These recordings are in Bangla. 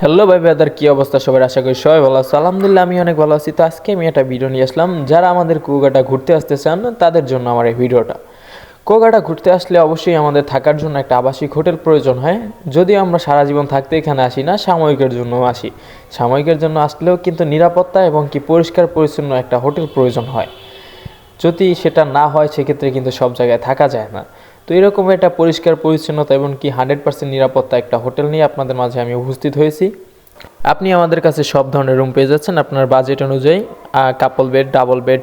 হ্যালো ভাই ব্রাদার, কী অবস্থা সবার? আশা করি সবাই ভালো আছে। আলহামদুলিল্লাহ আমি অনেক ভালো আছি। তো আজকে আমি একটা ভিডিও নিয়ে আসলাম, যারা আমাদের কুয়াকাটা ঘুরতে আসতে চান তাদের জন্য আমার এই ভিডিওটা। কুয়াকাটা ঘুরতে আসলে অবশ্যই আমাদের থাকার জন্য একটা আবাসিক হোটেল প্রয়োজন হয়। যদিও আমরা সারা জীবন থাকতে এখানে আসি না, সাময়িকের জন্য আসি। সাময়িকের জন্য আসলেও কিন্তু নিরাপত্তা এবং কি পরিষ্কার পরিচ্ছন্ন একটা হোটেল প্রয়োজন হয়। যদি সেটা না হয় সেক্ষেত্রে কিন্তু সব জায়গায় থাকা যায় না। তো এরকম একটা পরিষ্কার পরিচ্ছন্নতা এবং কি 100% নিরাপত্তা একটা হোটেল নিয়ে আপনাদের মাঝে আমি উপস্থিত হয়েছি। আপনি আমাদের কাছে সব ধরনের রুম পেয়ে যাচ্ছেন আপনার বাজেট অনুযায়ী। কাপল বেড, ডাবল বেড,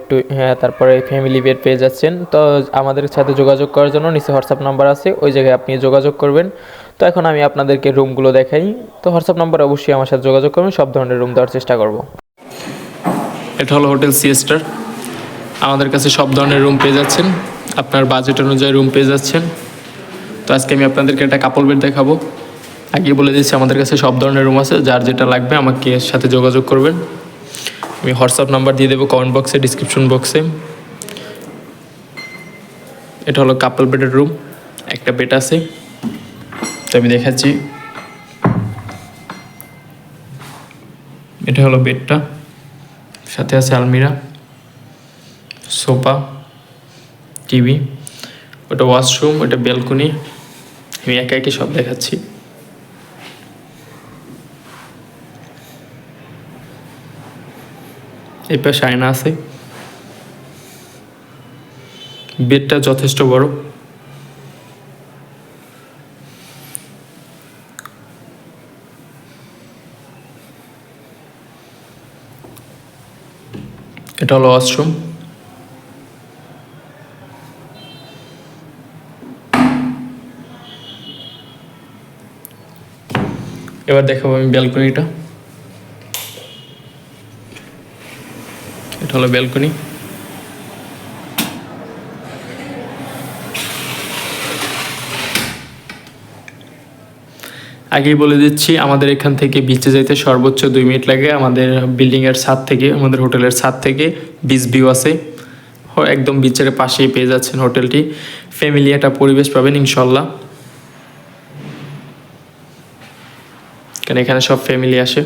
তারপরে ফ্যামিলি বেড পেয়ে যাচ্ছেন। তো আমাদের সাথে যোগাযোগ করার জন্য নিচে হোয়াটসঅ্যাপ নাম্বার আছে, ওই জায়গায় আপনি যোগাযোগ করবেন। তো এখন আমি আপনাদেরকে রুমগুলো দেখাই। তো হোয়াটসঅ্যাপ নাম্বার অবশ্যই আমার সাথে যোগাযোগ করবেন, সব ধরনের রুম দেওয়ার চেষ্টা করব। এটা হলো হোটেল সিএস্টার। আমাদের কাছে সব ধরনের রুম পেয়ে যাচ্ছেন, আপনার বাজেট অনুযায়ী রুম পেয়ে যাচ্ছেন। তো আজকে আমি আপনাদেরকে একটা কাপল বেড দেখাবো। আগে বলে দিচ্ছি আমাদের কাছে সব ধরনের রুম আছে, যার যেটা লাগবে আমাকে এর সাথে যোগাযোগ করবেন। আমি হোয়াটসঅ্যাপ নাম্বার দিয়ে দেবো কমেন্ট বক্সে, ডিসক্রিপশন বক্সে। এটা হলো কাপল বেডের রুম, একটা বেড আছে। তো আমি দেখাচ্ছি, এটা হলো বেডটা, সাথে আছে আলমিরা, সোফা, টিভি, ওটা ওয়াশরুম, ওটা ব্যালকনি। আমি একে একে সব দেখাচ্ছি। এই পাশে আয়না আছে। বেডটা যথেষ্ট বড়। এটা হলো ওয়াশরুম। এবার দেখাবো আমি ব্যালকনিটা। এটা হলো ব্যালকনি। আগেই বলে দিচ্ছি, আমাদের এখান থেকে বিচে যেতে সর্বোচ্চ 2 মিনিট লাগে। আমাদের বিল্ডিংয়ের ছাদ থেকে, আমাদের হোটেলের ছাদ থেকে বিচ ভিউ আছে। একদম বিচের পাশেই পেয়ে যাচ্ছেন হোটেলটি। ফ্যামিলি একটা পরিবেশ পাবেন ইনশাল্লাহ, কারণ এখানে সব ফ্যামিলি আসে।